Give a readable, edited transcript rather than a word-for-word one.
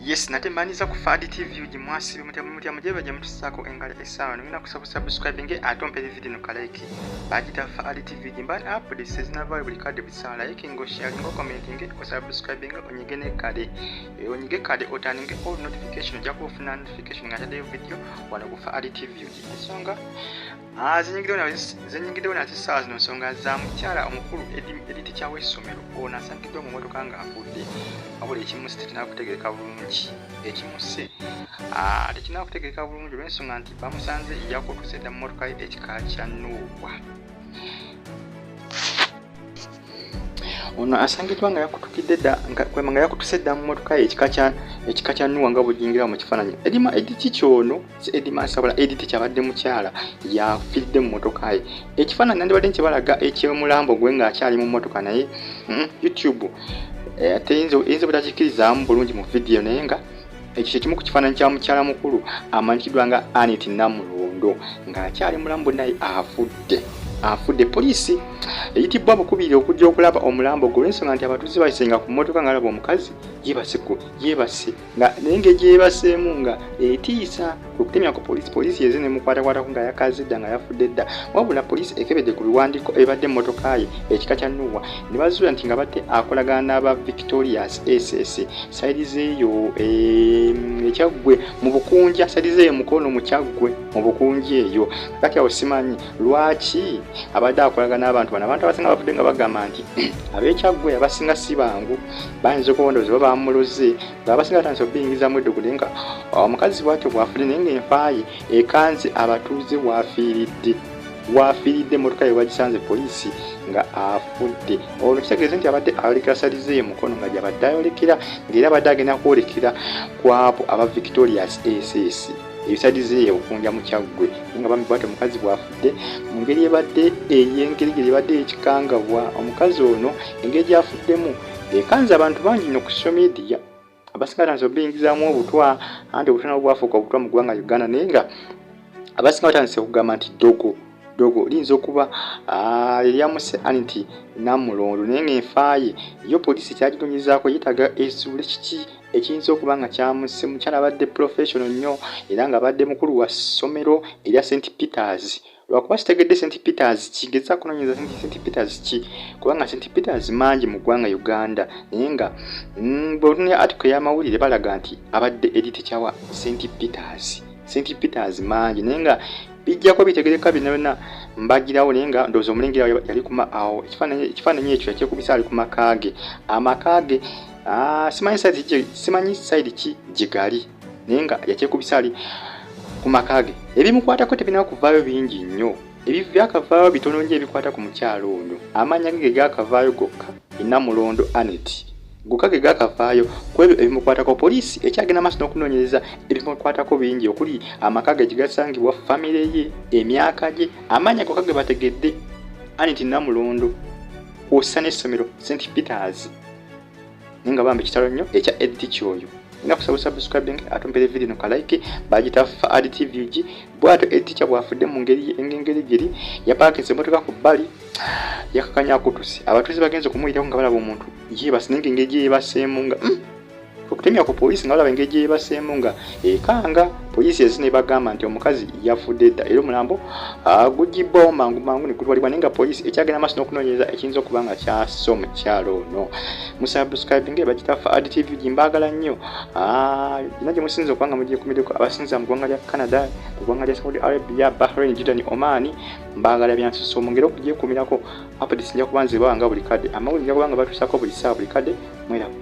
Yes, natemaniza ku Fadi TV uji mwasi mutia mujeba jamu tusako engale esawa nina kusubscribe nge atompe video nukaleki bagita Fadi TV jimbani up this is na vibe card bisala like ngo share ngo comment nge ko subscribe nge onyigene kade onyige kade otaninge all notification jako ofuna notification ngata video wala ku Fadi TV uji isonga zenyingidwe na tisawa zino songa za mkyala omukulu editi kyawe somero ona sankidwa mu motoka nga afudde abuli ekimusi tenakutegereka bulungi ekimusi tekinakutegereka bulungi olw'ensonga nti bamusanze yakutusedda mu motoka ye ekika kya Nuuwa. Ono asangidwa nga yakutukidde dda nga yakutusedda mu motoka ye ekika kya Nuuwa nga bw'ojingira mu kifaananyi. Editi kyono si Edima Nsabula, editi kyabadde mukyala yafiiridde mu motoka ye. Ekifaananyi nandibadde nkibalaga eky'omulambo gwe ng'akyali mu motoka naye YouTube eyinza butakikkirizaamu bulungi mu vidiyo naye nga ekyo kyekimu ku kifaananyi kya mukyala mukulu amanyikidwa nga Anit Namulondo ng'akyali mulambo naye afudde. Poliisi eyitibwa bukubiri okujja okulaba omulambo gwe olw'ensonga nti abatuuze bayisenga ku mmotoka ng'alaba omukazi yeebase nga naye ng'egyebaseemu nga etiisa okutemya ku poliisi yeze nemukwatakwatako nga yakazidda nga yafudde dda. Wabula poliisi ekebedde ku biwandiiko ebadde mmotoka ye ekika kya Nuuwa ne bazuula nti nga badde akolagana n'aba Victorious SS sayidi zeeyo ekyaggwe mu bukunja, sayidi zeeyo mukono mu kyaggwe mu bukunja eyo. Kakati awo simanyi lwaki abadde akolagana n'abantu bano. Abantu abasinga bafudde nga bagamba nti ab'ekyaggwe abasinga si bangu bayinza okubondooza oba bamuloze ng'abasinga batandise okubiyingizamu eddugu naye nga omukazi bwatyo bwafudde naye ng'enfa ye ekanze abatuuze waafiiridde emmotoka ye bagisanze poliisi nga afudde. Olwo kitegeeza nti abadde ayolekera salize ye mukono nga gyabadde ayolekera ng'era abadde agenda kwolekera ku abo aba Victorious SS ebisadize ye okunja mu kyaggwe nga bambi bwatyo omukazi bwafudde mu ngeri ebadde ey'engeri gye ebadde ekikangabwa. Omukazi ono engeri gyafuddemu ekanze abantu bangi nnyo ku social media abasinga batandise obuyingizaamu obutwa anti obutwa nabwo bwafuuka obutwa mu ggwanga Uganda naye nga abasinga batandise okugamba nti dogo liyinza okuba eryamuse Anit Namulondo naye ng'enfa ye yo poliisi kyaginoonyezaako yeetaaga esuule kiki ekiyinza okuba nga kyamuse. Mukyala abadde professional nnyo era ng'abadde mukulu wa ssomero erya St. Peters. Lwakuba kitegedde St. Peters kigezaako kunoonyeza St. Peters ki kubanga St. Peters mangi mu ggwanga Uganda naye nga bw'otunula article y'amawulire balaga nti abadde editi kyawa St. Peters mangi naye nga bijjako bitegereka byonna mbagirawo naye nga ndowooza omulengera yali kuma awo ekifaananyi ekyo yakyekubisa ali ku makaage amakaage simanyi side ki gyegali naye nga yakyekubisa ali ku makaage. Ebimukwatako tebirina kuvaayo bingi nnyo, byakavaayo bitono nnyo ebikwata ku mukyalo ono. Amannya ge gaakavaayo gokka Namulondo Anit gokka ge gaakavaayo ku ebyo ebimukwatako. Poliisi ekyagenda maaso n'okunoonyereza ebimukwatako bingi okuli amakaage gye gasangibwa, famire ye, emyaka gye, amannya gokka ge bategedde Anit Namulondo kw'ossa n'essomero St. Peters naye nga bambi kitalo nnyo ekya editi kyoyo. Nina kusaba subscribe atompere video no kalike bagita Fadi TV uji bwato editi kya bwafudde mu ngeri geri yapaakinze emmotoka ku bbali yakakanya akutusi. Abatuuze bagenze kumuyitako nga balaba omuntu yeebase naye ng'engeri gye yeebaseemu nga okutemya ku poliisi nga balaba engeri gye yeebaseemu nga ekanga. Poliisi ezina ebagamba nti omukazi yafudde dda era omulambo gugibbwawo mangu ne gutwalibwa naye nga poliisi ekyagenda maaso n'okunoonyereza ekiyinza okuba nga kyassa omukyalo ono. Musubscribe bagita Fadi TV mbaagala nnyo. Ina gye musinza okuba nga mugiye kumiddeko abasinza mu ggwanga lya Canada, mu ggwanga lya Saudi Arabia, Bahrain, Jordan, Oman mbaagala byansusso mungeri okugyekumirako updates nja kuba nzibawanga buli kadde amawulire nja kuba nga batuusako buli ssaawa buli kadde mwerawo.